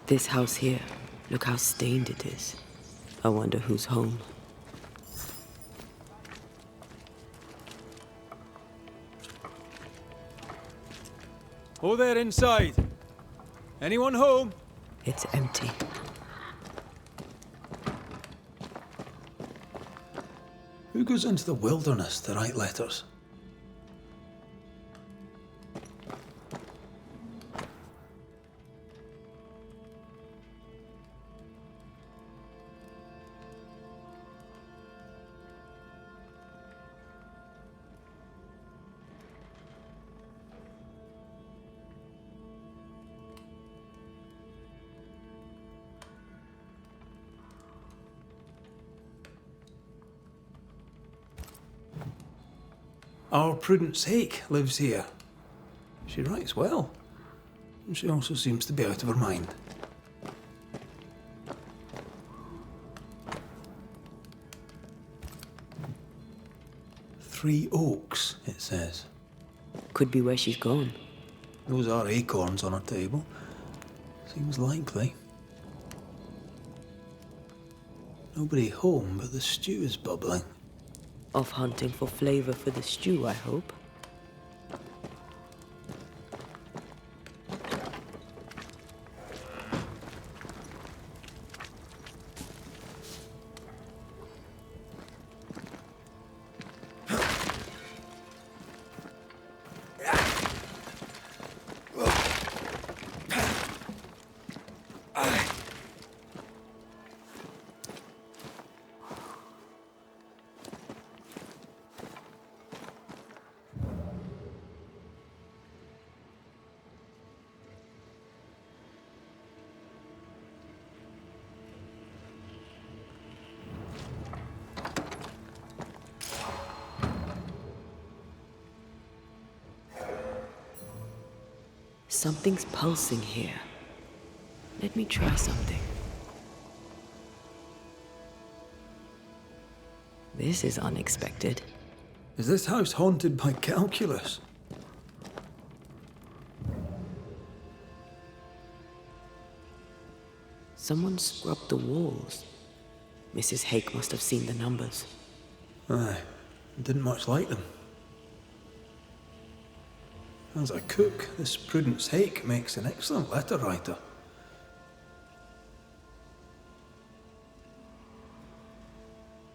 This house here, look how stained it is. I wonder who's home. Who there inside? Anyone home? It's empty. Who goes into the wilderness to write letters? Our Prudence Hake lives here. She writes well. And she also seems to be out of her mind. Three Oaks, it says. Could be where she's gone. Those are acorns on her table. Seems likely. Nobody home, but the stew is bubbling. Off hunting for flavor for the stew, I hope. Something's pulsing here. Let me try something. This is unexpected. Is this house haunted by calculus? Someone scrubbed the walls. Mrs. Hake must have seen the numbers. Aye, didn't much like them. As a cook, this Prudence Hake makes an excellent letter writer.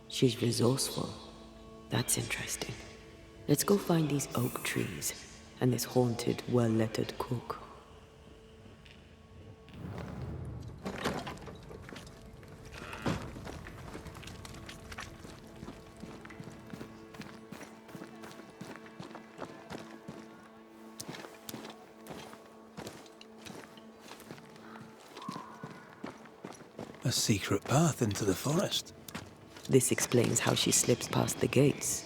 She's resourceful. That's interesting. Let's go find these oak trees and this haunted, well-lettered cook. A secret path into the forest. This explains how she slips past the gates.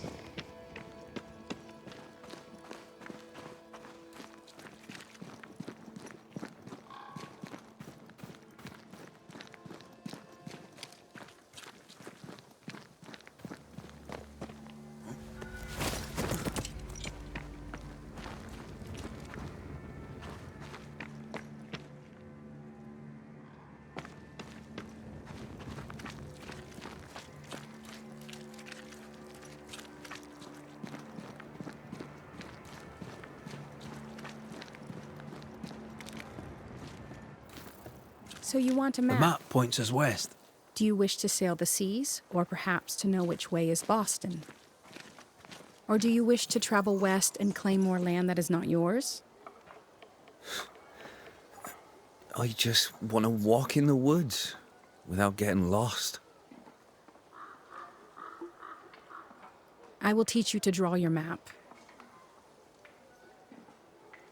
So you want a map? The map points us west. Do you wish to sail the seas, or perhaps to know which way is Boston? Or do you wish to travel west and claim more land that is not yours? I just want to walk in the woods without getting lost. I will teach you to draw your map.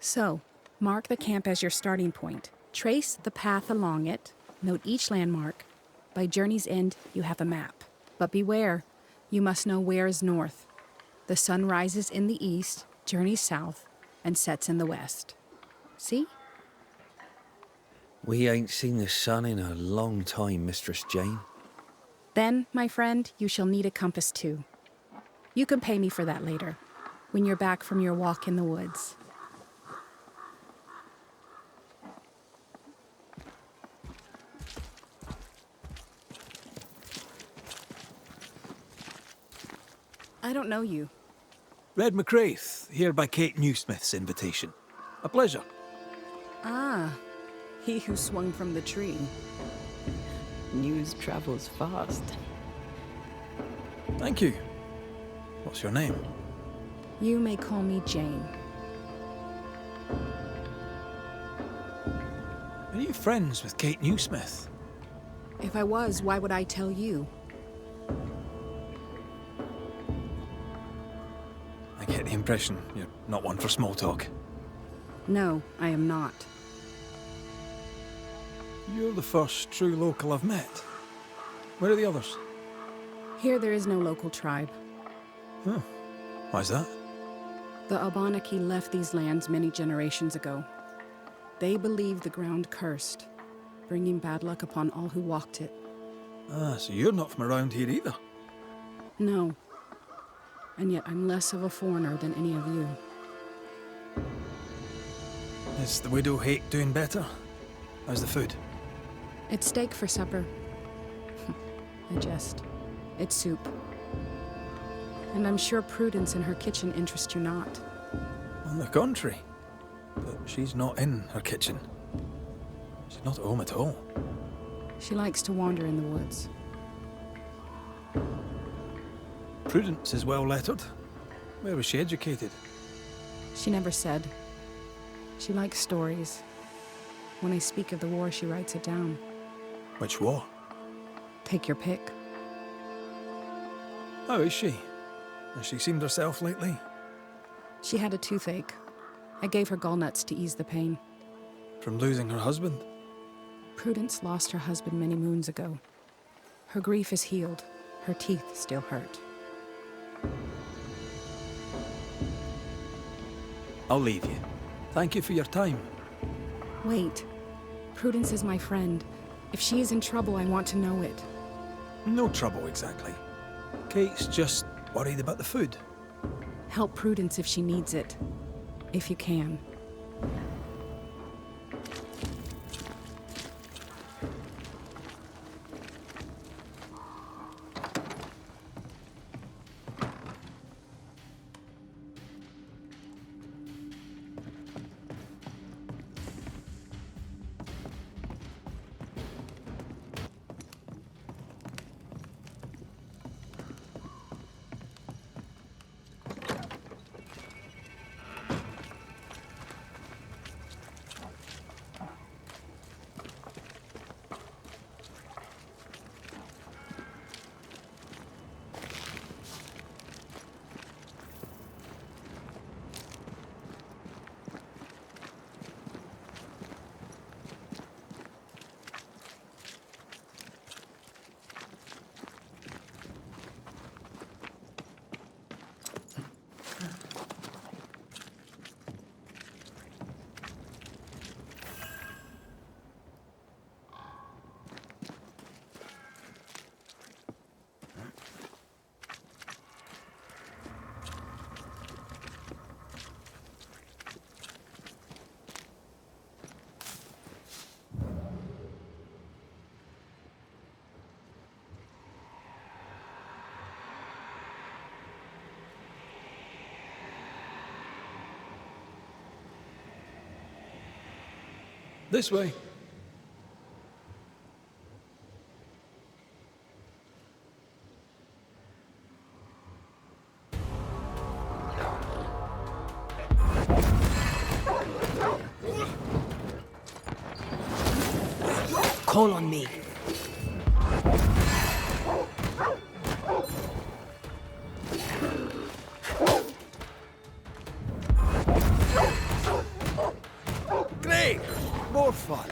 So, mark the camp as your starting point. Trace the path along it, note each landmark. By journey's end, you have a map. But beware, you must know where is north. The sun rises in the east, journeys south, and sets in the west. See? We ain't seen the sun in a long time, Mistress Jane. Then, my friend, you shall need a compass too. You can pay me for that later, when you're back from your walk in the woods. I don't know you. Red McCraith, here by Kate Newsmith's invitation. A pleasure. Ah, he who swung from the tree. News travels fast. Thank you. What's your name? You may call me Jane. Are you friends with Kate Newsmith? If I was, why would I tell you? I get the impression you're not one for small talk. No, I am not. You're the first true local I've met. Where are the others? Here there is no local tribe. Huh. Why's that? The Abenaki left these lands many generations ago. They believed the ground cursed, bringing bad luck upon all who walked it. Ah, so you're not from around here either. No. And yet I'm less of a foreigner than any of you. Is the widow Hake doing better? How's the food? It's steak for supper. I jest. It's soup. And I'm sure Prudence in her kitchen interests you not. On the contrary. But she's not in her kitchen. She's not at home at all. She likes to wander in the woods. Prudence is well lettered. Where was she educated? She never said. She likes stories. When I speak of the war, she writes it down. Which war? Take your pick. How is she? Has she seemed herself lately? She had a toothache. I gave her gallnuts to ease the pain. From losing her husband? Prudence lost her husband many moons ago. Her grief is healed. Her teeth still hurt. I'll leave you. Thank you for your time. Wait. Prudence is my friend. If she is in trouble, I want to know it. No trouble, exactly. Kate's just worried about the food. Help Prudence if she needs it. If you can. This way. Call on me. Great! More fun.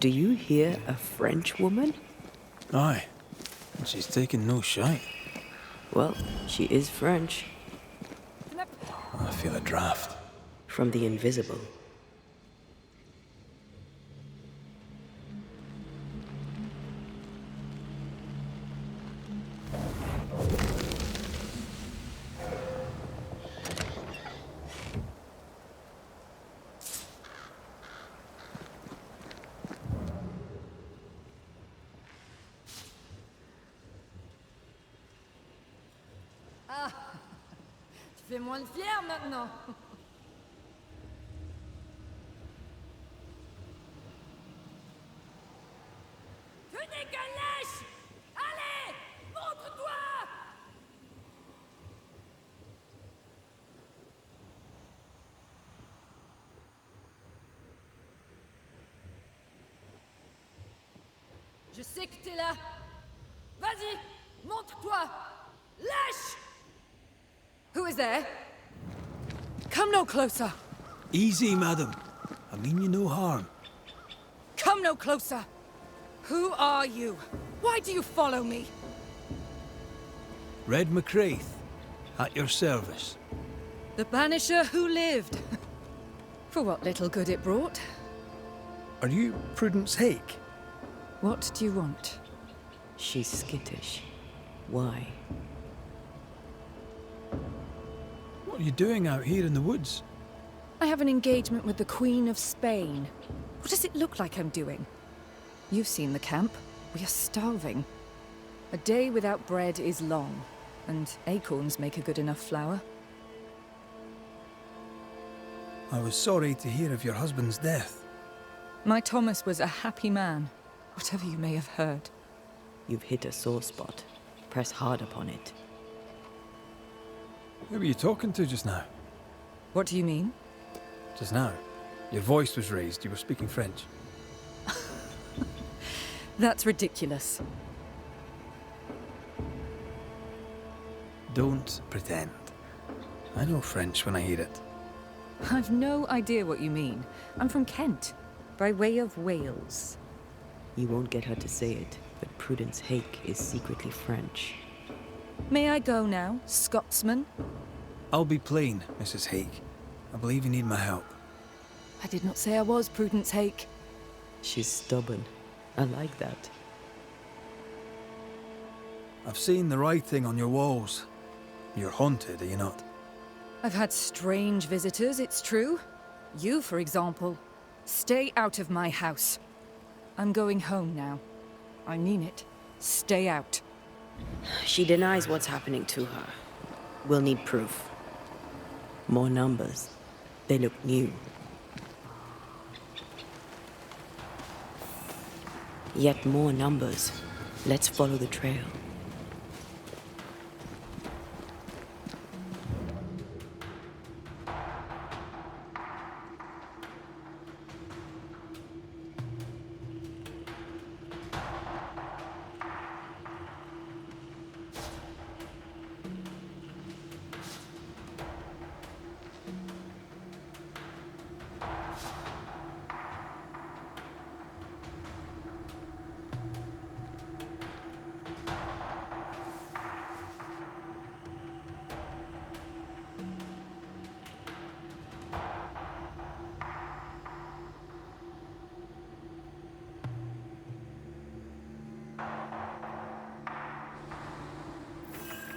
Do you hear a French woman? Aye, and she's taking no shite. Well, she is French. I feel a draft. From the invisible. Tu fais moins le fier maintenant. Venez, Galache! Allez! Montre-toi! Je sais que t'es là. Vas-y, montre-toi. Lâche! Who is there? Come no closer. Easy, madam. I mean you no harm. Come no closer. Who are you? Why do you follow me? Red McCraith, at your service. The banisher who lived. For what little good it brought. Are you Prudence Hake? What do you want? She's skittish. Why? What are you doing out here in the woods? I have an engagement with the Queen of Spain. What does it look like I'm doing? You've seen the camp. We are starving. A day without bread is long, and acorns make a good enough flour. I was sorry to hear of your husband's death. My Thomas was a happy man, whatever you may have heard. You've hit a sore spot. Press hard upon it. Who were you talking to just now? What do you mean? Just now. Your voice was raised. You were speaking French. That's ridiculous. Don't pretend. I know French when I hear it. I've no idea what you mean. I'm from Kent, by way of Wales. You won't get her to say it, but Prudence Hake is secretly French. May I go now, Scotsman? I'll be plain, Mrs. Hake. I believe you need my help. I did not say I was Prudence Hake. She's stubborn. I like that. I've seen the writing on your walls. You're haunted, are you not? I've had strange visitors, it's true. You, for example. Stay out of my house. I'm going home now. I mean it. Stay out. She denies what's happening to her. We'll need proof. More numbers. They look new. Yet more numbers. Let's follow the trail.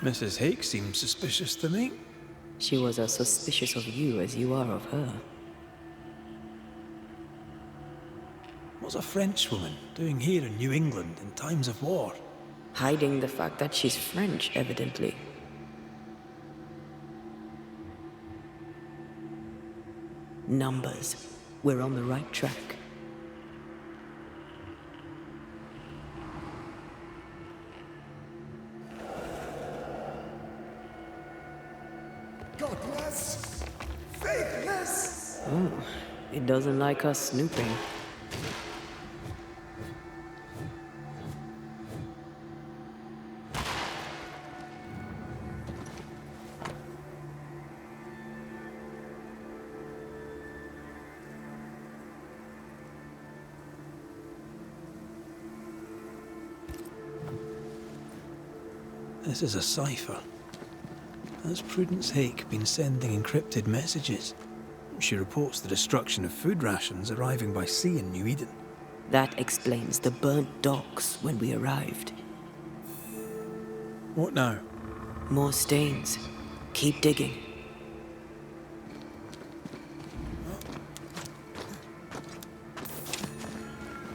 Mrs. Hake seems suspicious to me. She was as suspicious of you as you are of her. What's a Frenchwoman doing here in New England in times of war? Hiding the fact that she's French, evidently. Numbers. We're on the right track. Godless, faithless. Oh, it doesn't like us snooping. This is a cipher. Has Prudence Hake been sending encrypted messages? She reports the destruction of food rations arriving by sea in Nью-Иден. That explains the burnt docks when we arrived. What now? More stains. Keep digging.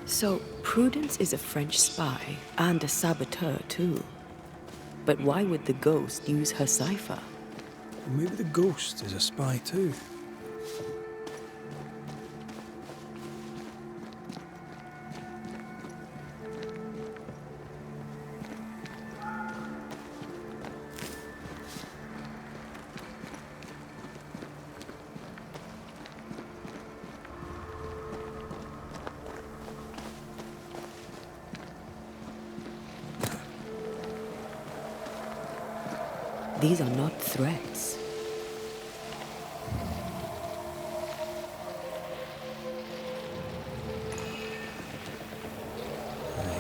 So, Prudence is a French spy and a saboteur too. But why would the ghost use her cipher? Maybe the ghost is a spy too. These are not threats.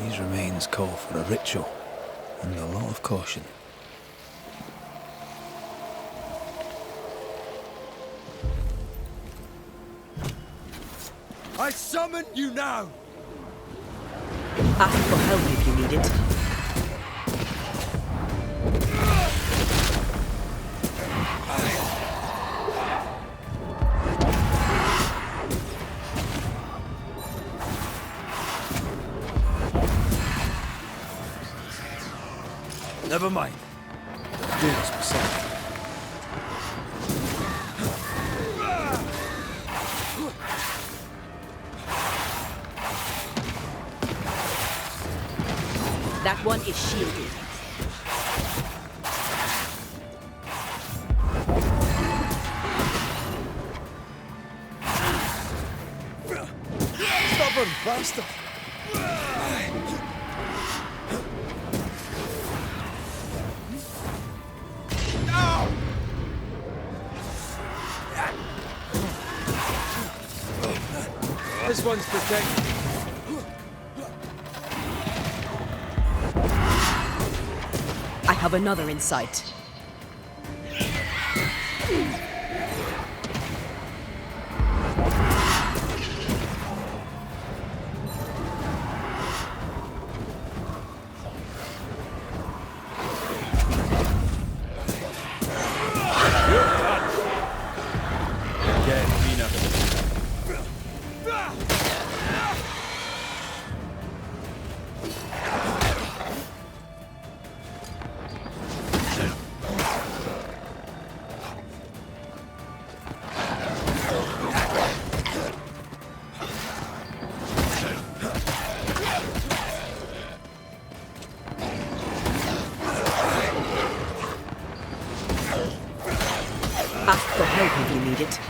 These remains call for a ritual and a lot of caution. I summon you now! Ask for help if you need it. Never mind. Do this myself. That one is shielded. Stubborn bastard! This one's protected. I have another in sight. Ask for help if you need it.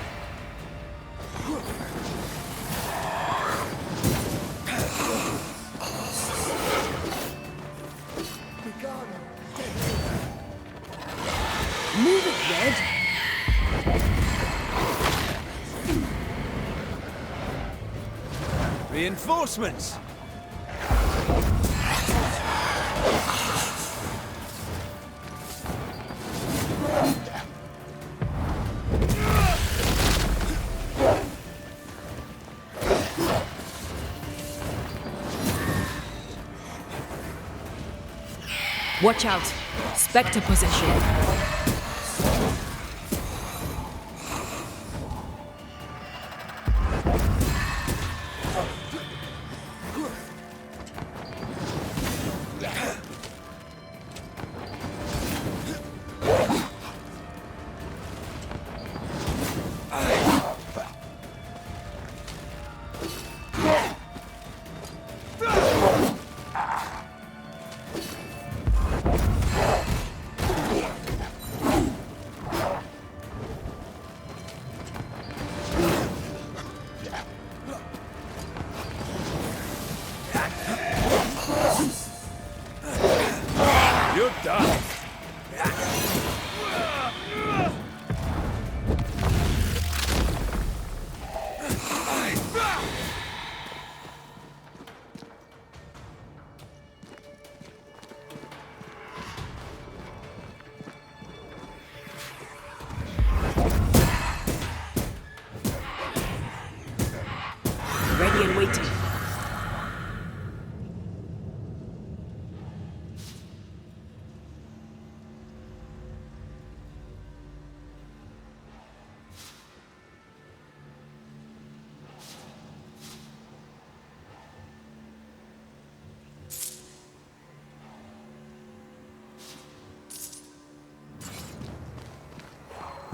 Move it, Red. Reinforcements! Watch out. Spectre possession.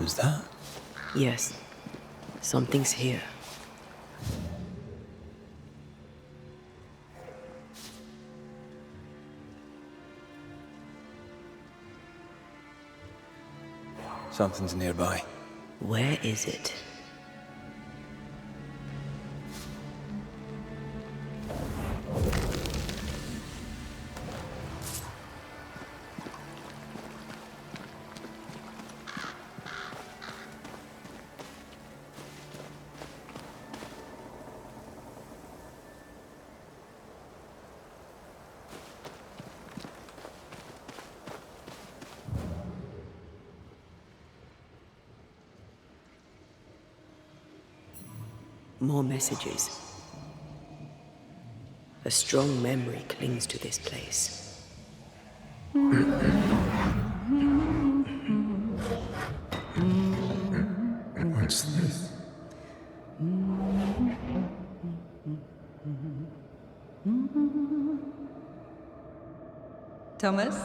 Who's that? Yes, something's here. Something's nearby. Where is it? More messages. A strong memory clings to this place. What's this? Thomas?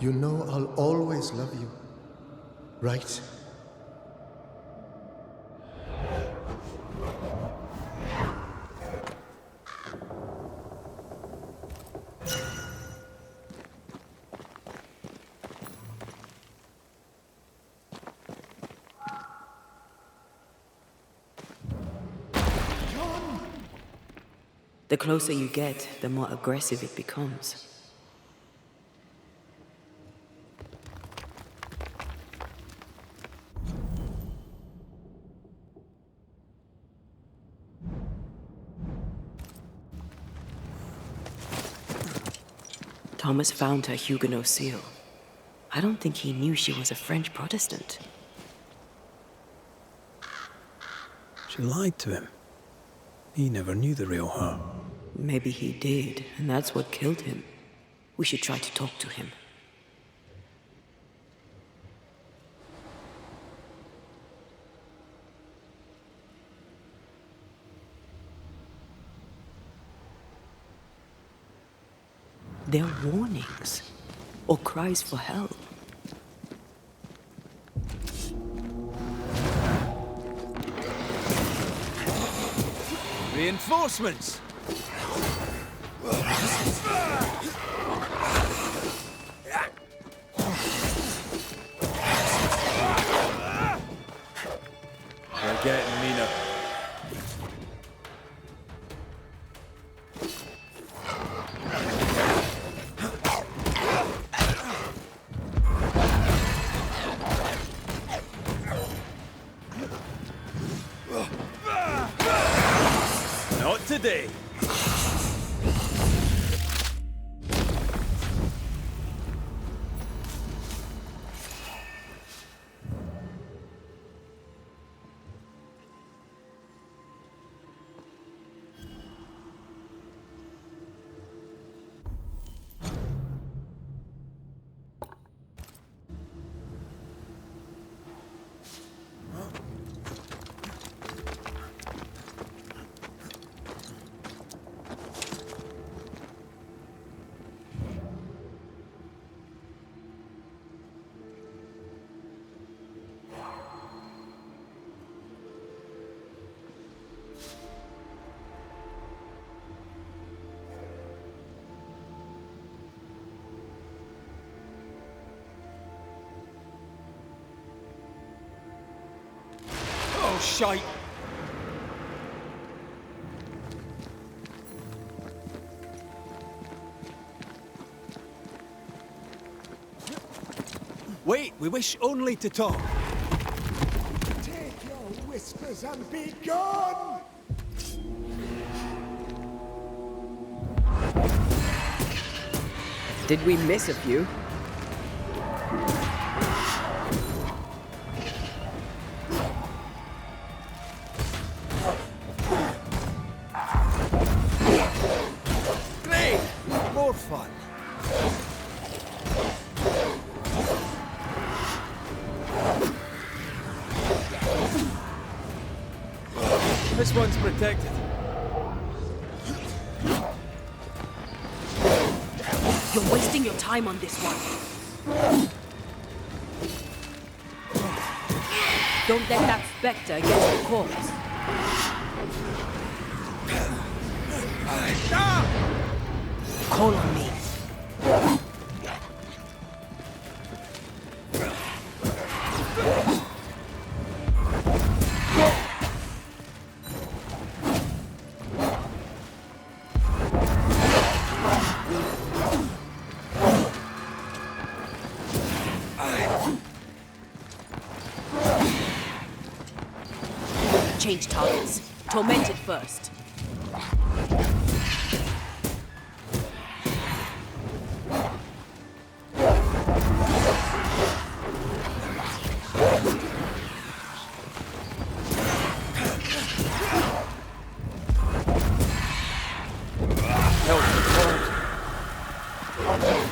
You know I'll always love you, right? The closer you get, the more aggressive it becomes. Thomas found her Huguenot seal. I don't think he knew she was a French Protestant. She lied to him. He never knew the real her. Maybe he did, and that's what killed him. We should try to talk to him. They're warnings, or cries for help. Reinforcements! They're getting meaner. Not today. Oh, shite! Wait, we wish only to talk. Take your whispers and be gone! Did we miss a few? Great! More fun. This one's protected. You're wasting your time on this one. Don't let that spectre get the corpse. Call on me. Change targets. Torment it first.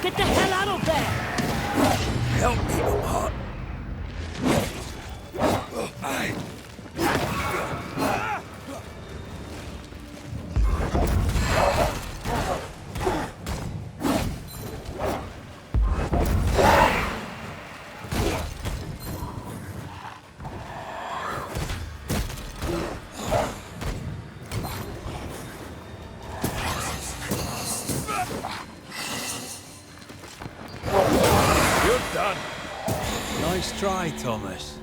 Get the hell out of there! Help me, Lamar. Nice try, Thomas.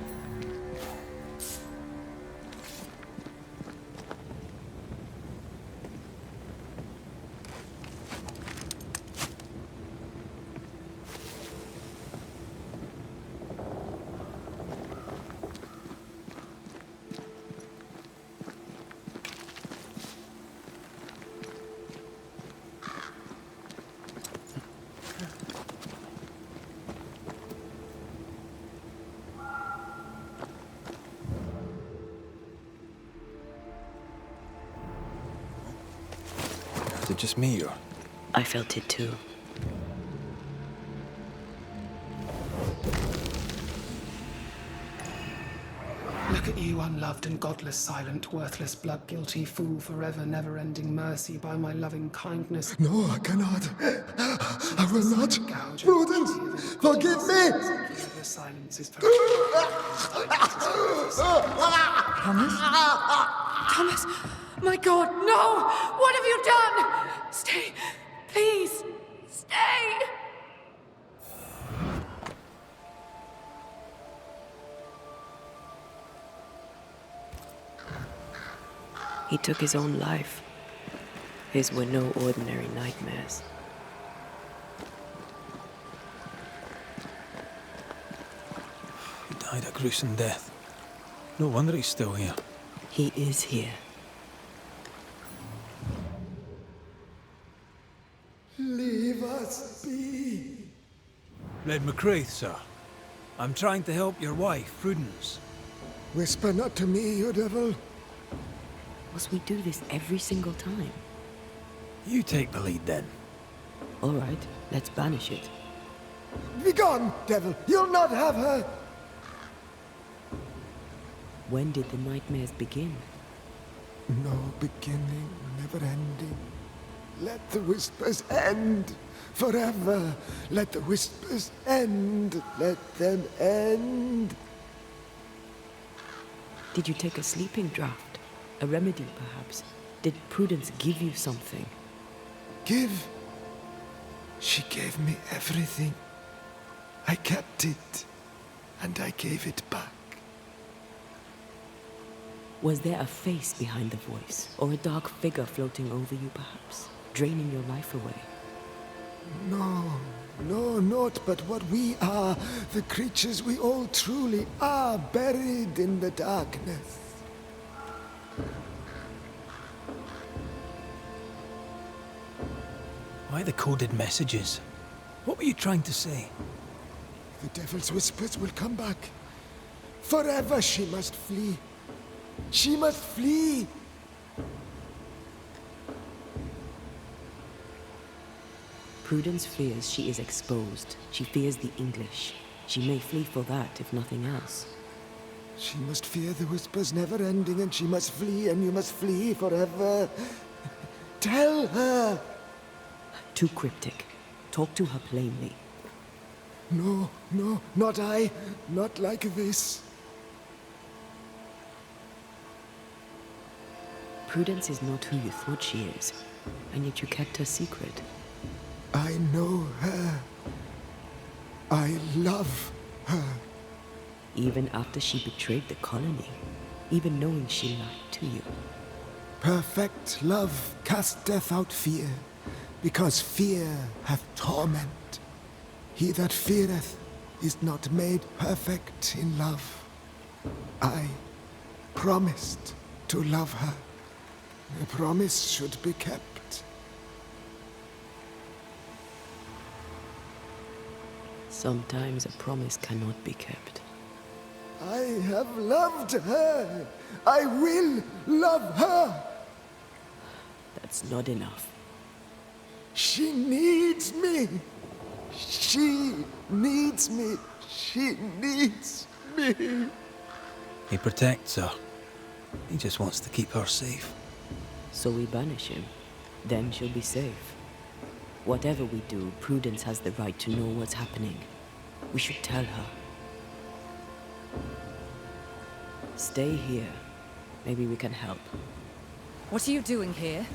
Is it just me, or? I felt it too. Look at you, unloved and godless, silent, worthless, blood-guilty fool, forever never-ending mercy by my loving kindness. No, I cannot. I will not. Prudence, forgive me! The silence is Thomas? Thomas! My God, no! What have you done? Stay, please, stay! He took his own life. His were no ordinary nightmares. He died a gruesome death. No wonder he's still here. He is here. Leave us be. Red McCraith, sir. I'm trying to help your wife, Prudence. Whisper not to me, you devil. Must we do this every single time? You take the lead, then. All right, let's banish it. Begone, devil. You'll not have her. When did the nightmares begin? No beginning, never ending. Let the whispers end forever. Let the whispers end. Let them end. Did you take a sleeping draught? A remedy, perhaps? Did Prudence give you something? Give. She gave me everything. I kept it, and I gave it back. Was there a face behind the voice, or a dark figure floating over you, perhaps, draining your life away? No, no, naught but what we are, the creatures we all truly are, buried in the darkness. Why the coded messages? What were you trying to say? The devil's whispers will come back. Forever she must flee. She must flee! Prudence fears she is exposed. She fears the English. She may flee for that, if nothing else. She must fear the whispers never ending, and she must flee, and you must flee forever. Tell her! Too cryptic. Talk to her plainly. No, no, not I. Not like this. Prudence is not who you thought she is, and yet you kept her secret. I know her. I love her. Even after she betrayed the colony, even knowing she lied to you. Perfect love casteth out fear, because fear hath torment. He that feareth is not made perfect in love. I promised to love her. The promise should be kept. Sometimes a promise cannot be kept. I have loved her. I will love her. That's not enough. She needs me. She needs me. She needs me. He protects her. He just wants to keep her safe. So we banish him. Then she'll be safe. Whatever we do, Prudence has the right to know what's happening. We should tell her. Stay here. Maybe we can help. What are you doing here?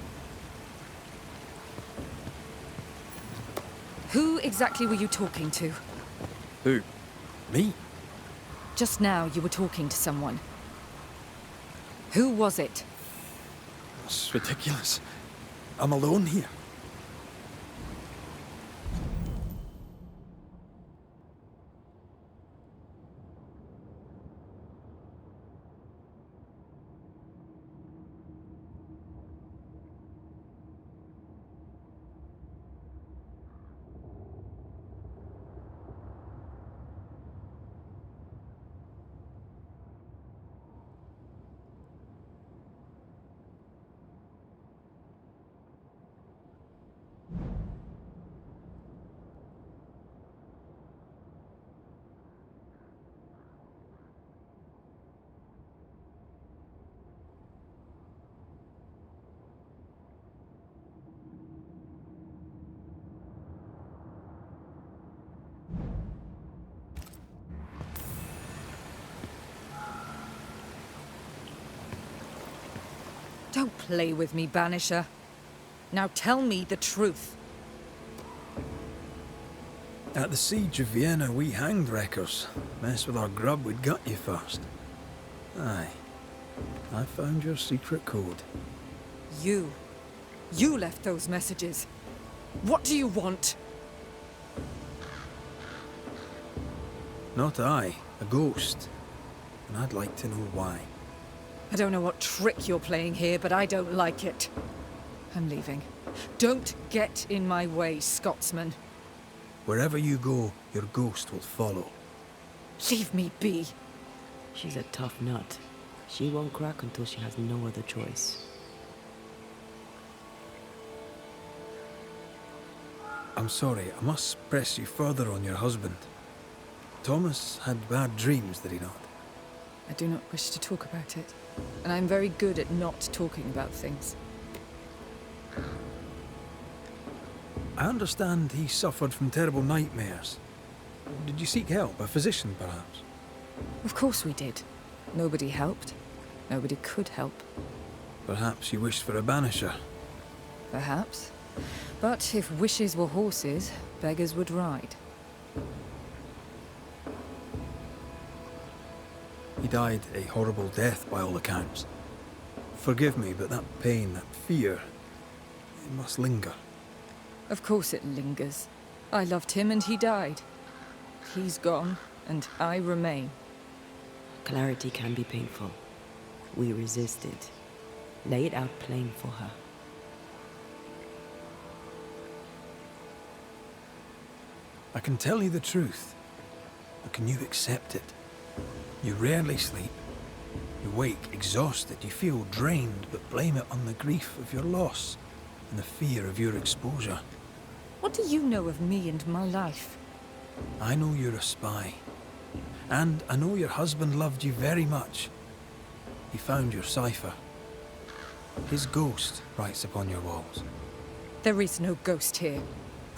Who exactly were you talking to? Who? Me? Just now you were talking to someone. Who was it? It's ridiculous. I'm alone here. Don't play with me, Banisher. Now tell me the truth. At the siege of Vienna, we hanged wreckers. Mess with our grub, we'd gut you first. Aye. I found your secret code. You left those messages. What do you want? Not I, a ghost. And I'd like to know why. I don't know what trick you're playing here, but I don't like it. I'm leaving. Don't get in my way, Scotsman. Wherever you go, your ghost will follow. Leave me be. She's a tough nut. She won't crack until she has no other choice. I'm sorry, I must press you further on your husband. Thomas had bad dreams, did he not? I do not wish to talk about it. And I'm very good at not talking about things. I understand he suffered from terrible nightmares. Did you seek help? A physician, perhaps? Of course we did. Nobody helped. Nobody could help. Perhaps you wished for a banisher. Perhaps. But if wishes were horses, beggars would ride. He died a horrible death by all accounts. Forgive me, but that pain, that fear, it must linger. Of course it lingers. I loved him and he died. He's gone, and I remain. Clarity can be painful. We resisted. Lay it out plain for her. I can tell you the truth, but can you accept it? You rarely sleep. You wake exhausted, you feel drained, but blame it on the grief of your loss and the fear of your exposure. What do you know of me and my life? I know you're a spy. And I know your husband loved you very much. He found your cipher. His ghost writes upon your walls. There is no ghost here.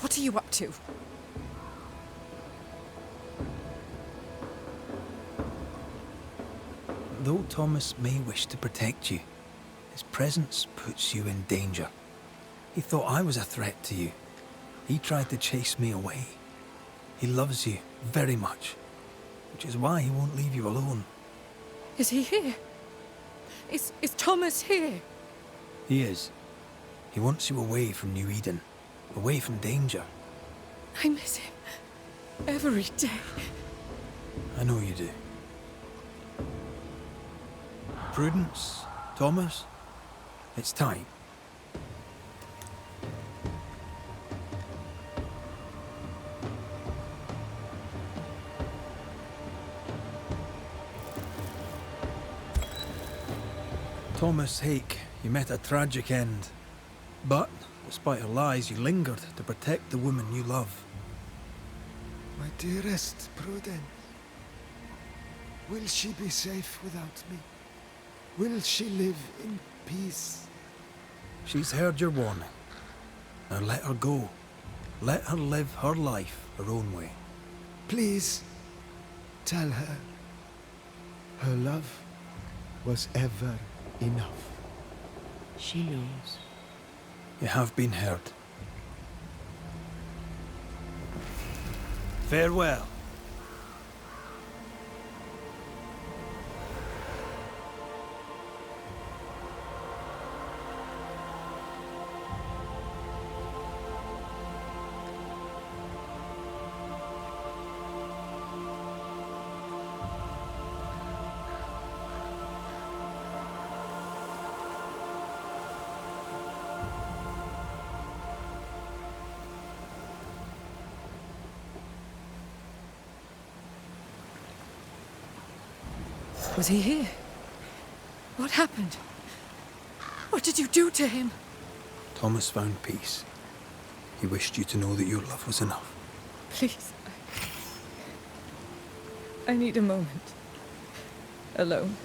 What are you up to? Though Thomas may wish to protect you, his presence puts you in danger. He thought I was a threat to you. He tried to chase me away. He loves you very much, which is why he won't leave you alone. Is he here? Is Thomas here? He is. He wants you away from Nью-Иден, away from danger. I miss him every day. I know you do. Prudence, Thomas, it's time. Thomas Hake, you met a tragic end. But, despite her lies, you lingered to protect the woman you love. My dearest Prudence, will she be safe without me? Will she live in peace? She's heard your warning. Now let her go. Let her live her life her own way. Please, tell her. Her love was ever enough. She knows. You have been heard. Farewell. Was he here? What happened? What did you do to him? Thomas found peace. He wished you to know that your love was enough. Please. I need a moment. Alone.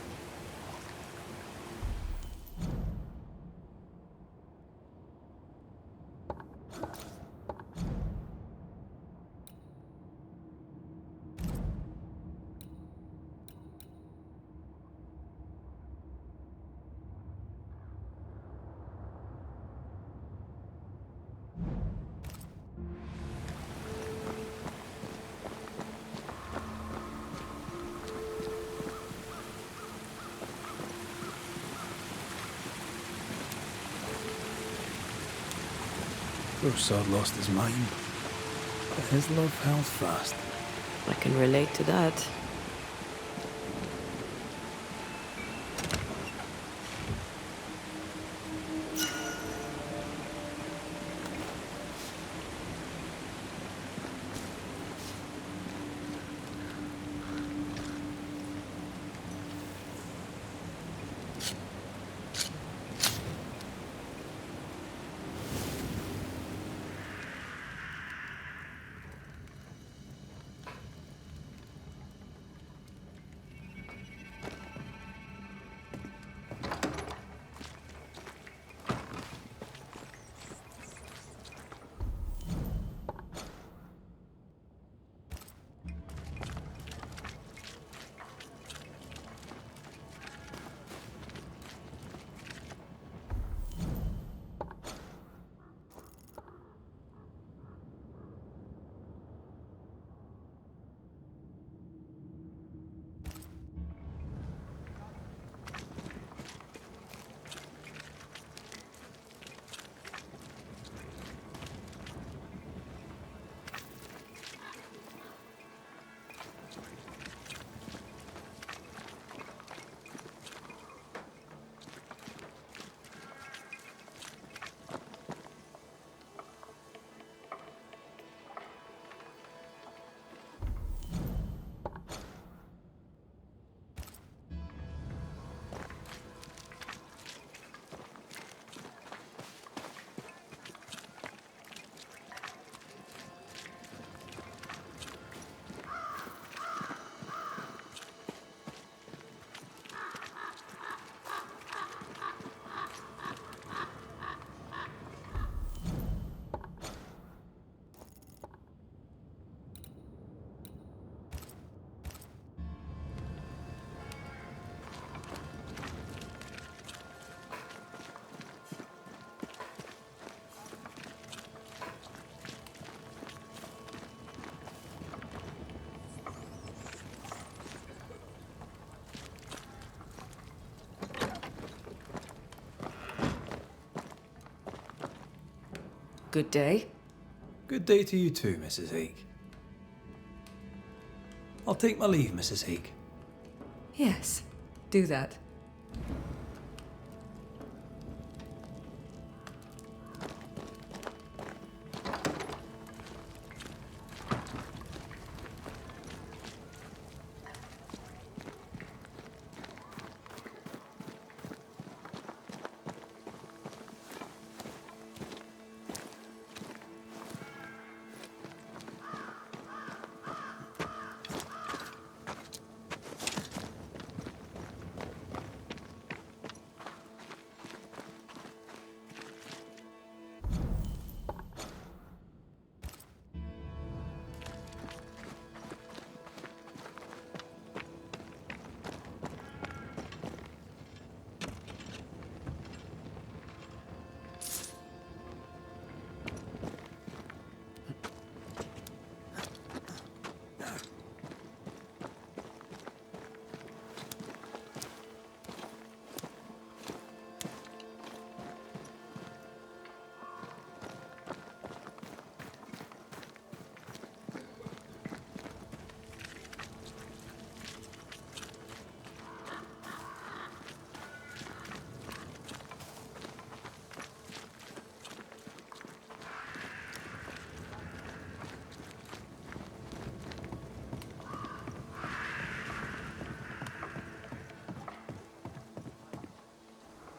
Poor sod lost his mind, but his love held fast. I can relate to that. Good day. Good day to you too, Mrs. Hake. I'll take my leave, Mrs. Hake. Yes, do that.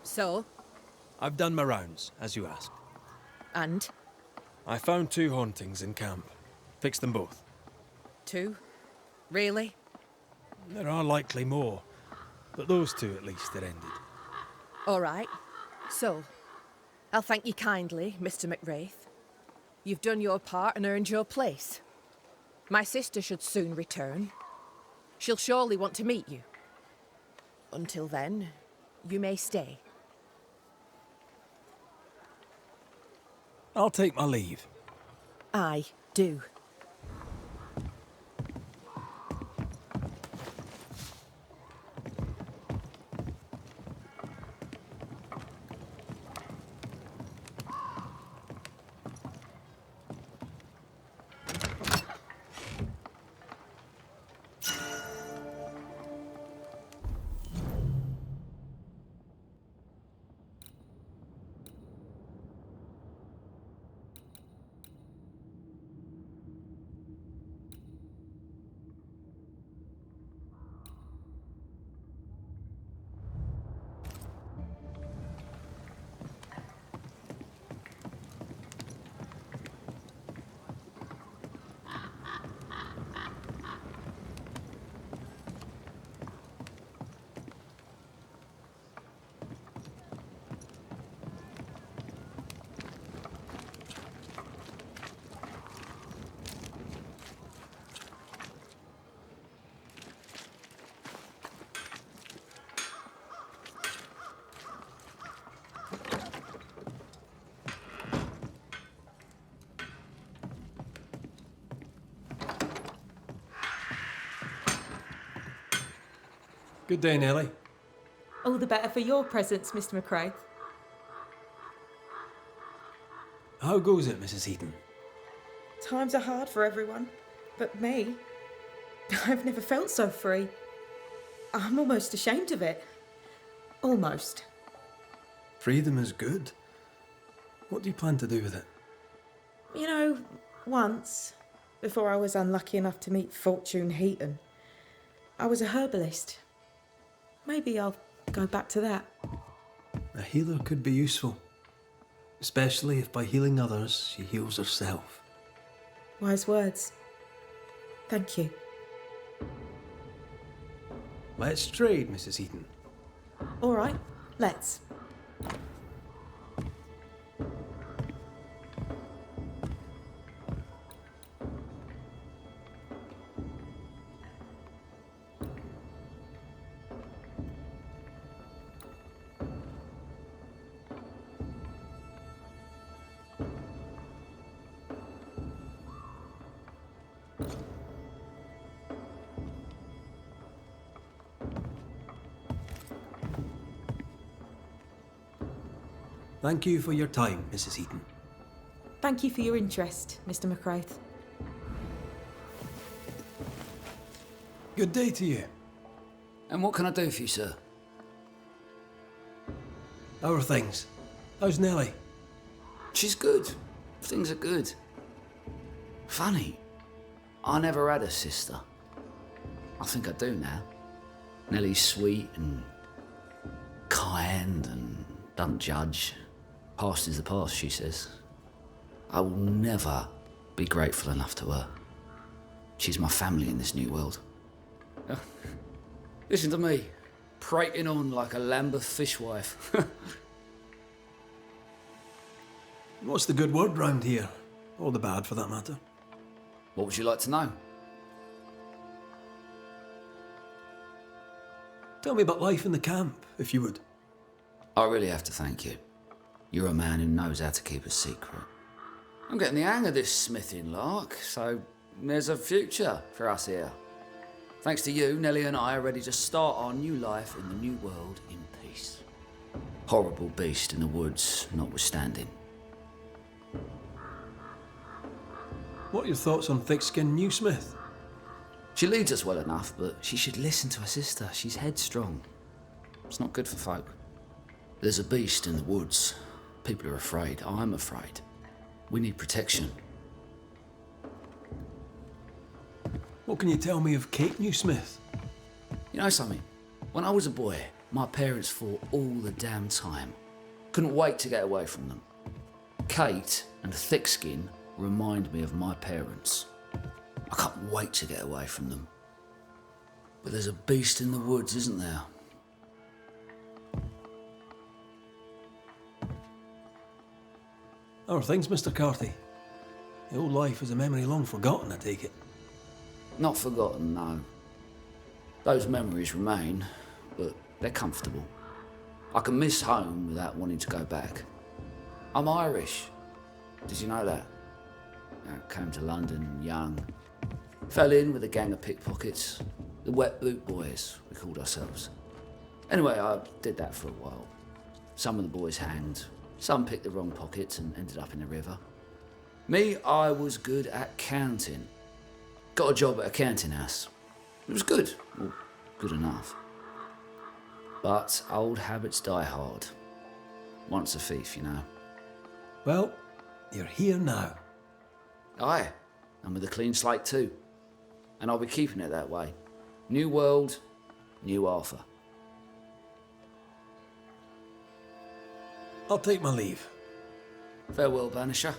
So? I've done my rounds, as you asked. And? I found 2 hauntings in camp. Fixed them both. 2? Really? There are likely more, but those 2 at least are ended. All right. So, I'll thank you kindly, Mr. McWraith. You've done your part and earned your place. My sister should soon return. She'll surely want to meet you. Until then, you may stay. I'll take my leave. I do. Good day, Nellie. All the better for your presence, Mr. McRae. How goes it, Mrs. Eden? Times are hard for everyone, but me. I've never felt so free. I'm almost ashamed of it. Almost. Freedom is good. What do you plan to do with it? You know, once, before I was unlucky enough to meet Fortune Heaton, I was a herbalist. Maybe I'll go back to that. A healer could be useful, especially if by healing others she heals herself. Wise words. Thank you. Let's trade, Mrs. Eden. All right, let's. Thank you for your time, Mrs. Eden. thank you for your interest, Mr. McWraith. Good day to you. And what can I do for you, sir? How are things? How's Nellie? She's good. Things are good. Funny, I never had a sister. I think I do now. Nellie's sweet and kind and doesn't judge. Past is the past, she says. I will never be grateful enough to her. She's my family in this new world. Listen to me, prating on like a Lambeth fishwife. What's the good word round here? Or the bad, for that matter? What would you like to know? Tell me about life in the camp, if you would. I really have to thank you. You're a man who knows how to keep a secret. I'm getting the hang of this smithing lark, so there's a future for us here. Thanks to you, Nellie and I are ready to start our new life in the new world in peace. Horrible beast in the woods notwithstanding. What are your thoughts on thick-skinned new smith? She leads us well enough, but she should listen to her sister. She's headstrong. It's not good for folk. There's a beast in the woods. People are afraid. I'm afraid. We need protection. What can you tell me of Kate Newsmith? You know something? When I was a boy, my parents fought all the damn time. Couldn't wait to get away from them. Kate and Thickskin remind me of my parents. I can't wait to get away from them. But there's a beast in the woods, isn't there? How are things, Mr. Carty? The old life is a memory long forgotten, I take it. Not forgotten, no. Those memories remain, but they're comfortable. I can miss home without wanting to go back. I'm Irish. Did you know that? I came to London young. Fell in with a gang of pickpockets. The Wet Boot Boys, we called ourselves. Anyway, I did that for a while. Some of the boys hanged. Some picked the wrong pockets and ended up in the river. Me, I was good at counting. Got a job at a counting house. It was good, well, good enough. But old habits die hard. Once a thief, you know. Well, you're here now. Aye, and with a clean slate too. And I'll be keeping it that way. New world, new Arthur. I'll take my leave. Farewell, Banisher.